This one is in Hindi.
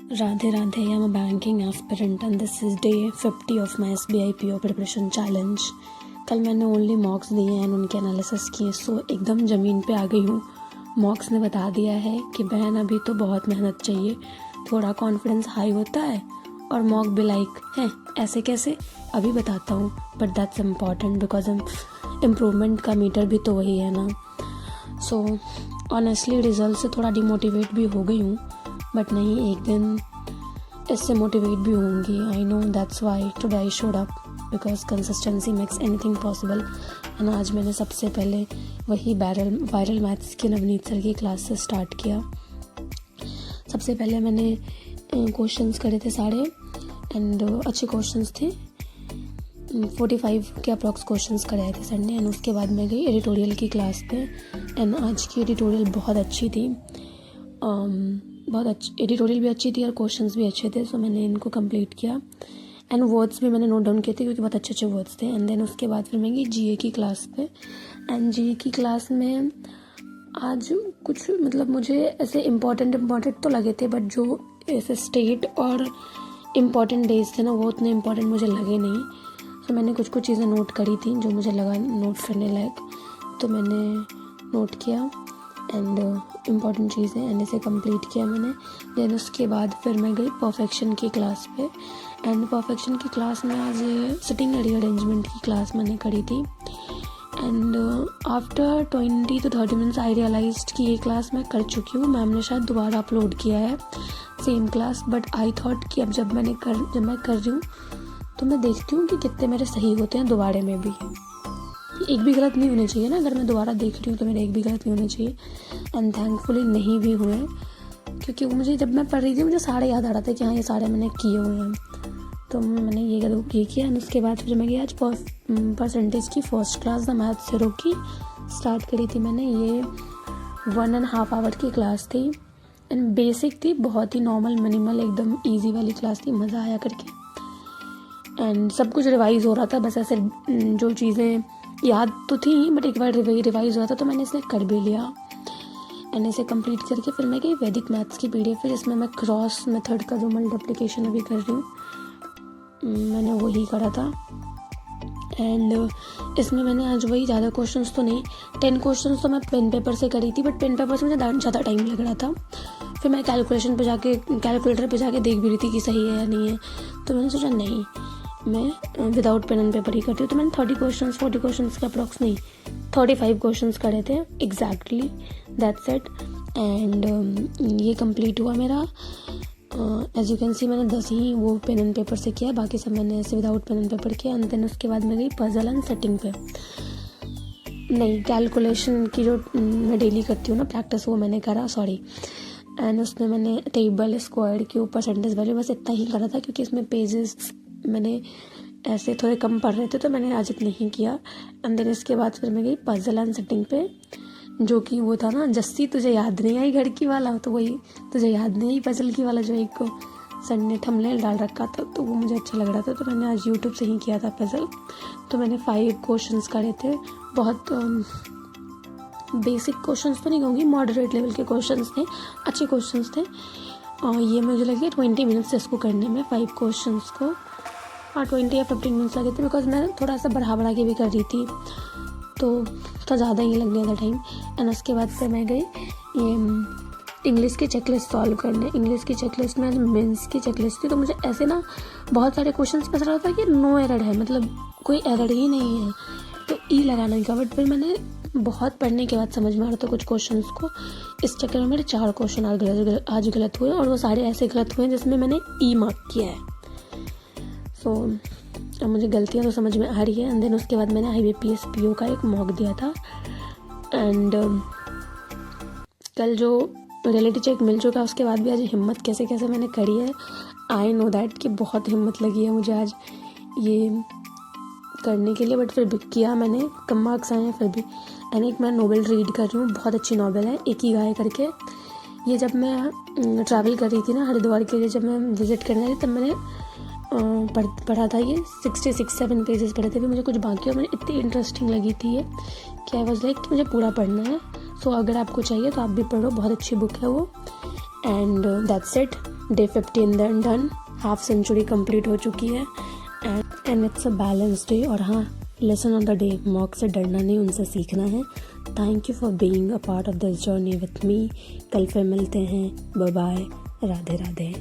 Radhe Radhe, I am a banking aspirant and this is day 50 of my SBI PO preparation challenge. कल मैंने ओनली मॉक्स दिए हैं उनके एनालिसिस किए, सो एकदम ज़मीन पे आ गई हूँ. मॉक्स ने बता दिया है कि बहन अभी तो बहुत मेहनत चाहिए, थोड़ा कॉन्फिडेंस हाई होता है और मॉक भी लाइक है ऐसे कैसे अभी बताता हूँ, but that's important because improvement का मीटर भी तो वही है ना. सो ऑनेस्टली रिजल्ट से थोड़ा डिमोटिवेट भी हो गई हूँ, बट नहीं, एक दिन इससे मोटिवेट भी होंगी. I know that's why today I showed up because consistency makes anything possible. And आज मैंने सबसे पहले वही वायरल मैथ्स के नवनीत सर की क्लास से स्टार्ट किया. सबसे पहले मैंने क्वेश्चंस करे थे सारे एंड अच्छे क्वेश्चंस थे. 45 के अप्रॉक्स क्वेश्चंस कराए थे सर ने. एंड उसके बाद मैं गई एडिटोरियल की क्लास पे. एंड आज की एडिटोरियल बहुत अच्छी थी, बहुत अच्छी एडिटोरियल भी अच्छी थी और क्वेश्चंस भी अच्छे थे. सो मैंने इनको कंप्लीट किया एंड वर्ड्स भी मैंने नोट डाउन किए थे क्योंकि बहुत अच्छे अच्छे वर्ड्स थे. एंड देन उसके बाद फिर मैं गई जीए की क्लास पे. एंड जीए की क्लास में आज कुछ मतलब मुझे ऐसे इम्पॉर्टेंट तो लगे थे, बट जो ऐसे स्टेट और इम्पॉर्टेंट डेज थे ना वो उतने इम्पॉर्टेंट मुझे लगे नहीं. तो मैंने कुछ चीज़ें नोट करी थी जो मुझे लगा नोट करने लायक, तो मैंने नोट किया एंड इम्पॉर्टेंट चीज़ें एंड इसे कंप्लीट किया मैंने. देन उसके बाद फिर मैं गई परफेक्शन की क्लास पे. एंड परफेक्शन की क्लास में आज सिटिंग अरेंजमेंट की क्लास मैंने करी थी. And after 20 to 30 minutes I realised कि ये क्लास मैं कर चुकी हूँ. मैम ने शायद दोबारा अपलोड किया है same class, but I thought कि अब जब मैं कर रही हूँ तो मैं देखती हूँ कि कितने मेरे सही होते हैं दोबारे में भी. एक भी गलत नहीं होने चाहिए ना, अगर मैं दोबारा देख रही हूँ तो मेरे एक भी गलत नहीं होने चाहिए. एंड थैंकफुली नहीं भी हुए, क्योंकि वो मुझे जब मैं पढ़ रही थी मुझे सारे याद आ रहा था कि हाँ ये सारे मैंने किए हुए हैं, तो मैंने ये किया. एंड उसके बाद फिर मैं गई आज परसेंटेज की first class the math zero की स्टार्ट करी थी मैंने. ये 1.5 आवर की क्लास थी एंड बेसिक थी, बहुत ही नॉर्मल मिनिमल एकदम ईजी वाली क्लास थी. मज़ा आया करके एंड सब कुछ रिवाइज हो रहा था. बस ऐसे जो चीज़ें याद तो थी बट एक बार रिवाइज हो रहा था तो मैंने इसे कर भी लिया. एंड इसे कंप्लीट करके फिर मैं गई वैदिक मैथ्स की पीडीएफ है जिसमें मैं क्रॉस मेथड का जो मल्टीप्लिकेशन अभी कर रही हूँ मैंने वही करा था. एंड इसमें मैंने आज वही ज़्यादा क्वेश्चंस तो नहीं, 10 क्वेश्चंस तो मैं पेन पेपर से करी थी, बट पेन पेपर से मुझे ज़्यादा टाइम लग रहा था. फिर मैं कैलकुलेटर पे जाके देख भी रही थी कि सही है या नहीं है, तो मैंने सोचा नहीं मैं विदाउट पेन एंड पेपर ही करती हूँ. तो मैंने 40 क्वेश्चंस के अप्रॉक्स नहीं 35 क्वेश्चंस करे थे एग्जैक्टली, दैट्स इट. एंड ये कंप्लीट हुआ मेरा. एज यू कैन सी मैंने 10 ही वो पेन एंड पेपर से किया, बाकी सब मैंने ऐसे विदाउट पेन एंड पेपर किया. एंड देन उसके बाद मैं गई पजल एंड सेटिंग पे. नहीं, कैलकुलेशन की जो मैं डेली करती हूँ ना प्रैक्टिस, वो मैंने करा, सॉरी. एंड उसमें मैंने टेबल स्क्वायर के ऊपर परसेंटेज वैल्यू बस इतना ही करा था क्योंकि इसमें पेजेस मैंने ऐसे थोड़े कम पढ़ रहे थे तो मैंने आज इतना ही किया. एंड देन इसके बाद फिर मैं गई पजल एंड सेटिंग पे, जो कि वो था ना जस्सी तुझे याद नहीं आई घर की वाला, तो वही तुझे याद नहीं आई पजल की वाला जो एक को सर ने थंबनेल डाल रखा था, तो वो मुझे अच्छा लग रहा था तो मैंने आज यूट्यूब से ही किया था पजल. तो मैंने 5 क्वेश्चंस करे थे. बहुत बेसिक क्वेश्चंस तो नहीं कहूँगी, मॉडरेट लेवल के क्वेश्चंस थे, अच्छे क्वेश्चंस थे. और ये मुझे लगे 20 मिनट्स इसको करने में 5 क्वेश्चंस को. हाँ 20 या 15 मिनट्स लगे थे बिकॉज मैं थोड़ा सा बढ़ा के भी कर रही थी तो ज़्यादा ही लग गया था टाइम. एंड उसके बाद फिर मैं गई ये इंग्लिश की चेकलिस्ट सॉल्व करने. इंग्लिश की चेकलिस्ट में मेंस की चेकलिस्ट थी, तो मुझे ऐसे ना बहुत सारे क्वेश्चंस पता चला था कि नो एरर है, मतलब कोई एरर ही नहीं है, तो ई लगाना का. बट फिर मैंने बहुत पढ़ने के बाद समझ में आ रहा था कुछ क्वेश्चंस को. इस चक्कर में मेरे 4 क्वेश्चन आज गलत हुए और वो सारे ऐसे गलत हुए जिसमें मैंने ई मार्क किया है. सो अब मुझे गलतियाँ तो समझ में आ रही है. एंड देन उसके बाद मैंने IBPS PO का एक मॉक दिया था. एंड कल जो रियलिटी चेक मिल चुका उसके बाद भी आज हिम्मत कैसे मैंने करी है. आई नो दैट कि बहुत हिम्मत लगी है मुझे आज ये करने के लिए, बट फिर भी किया मैंने. कम मार्क्स आए हैं फिर भी. एंड एक मैं नॉवेल रीड कर रही हूँ, बहुत अच्छी नॉवेल है, इकिगाई करके. ये जब मैं ट्रैवल कर रही थी ना हरिद्वार के लिए, जब मैं विजिट करने आई तब मैंने पढ़ा था. ये 66-7 पेजेस पढ़े थे, भी मुझे कुछ बाकी और मुझे इतनी इंटरेस्टिंग लगी थी ये कि आई वॉज लाइक कि मुझे पूरा पढ़ना है. सो अगर आपको चाहिए तो आप भी पढ़ो, बहुत अच्छी बुक है वो. And that's it. Day 15 done, half century complete हो चुकी है and it's a balance day. और हाँ, lesson of the day, mock से डरना नहीं, उनसे सीखना है। Thank you for being a part of this journey with me. कल फिर मिलते हैं। Bye bye, Radhe Radhe.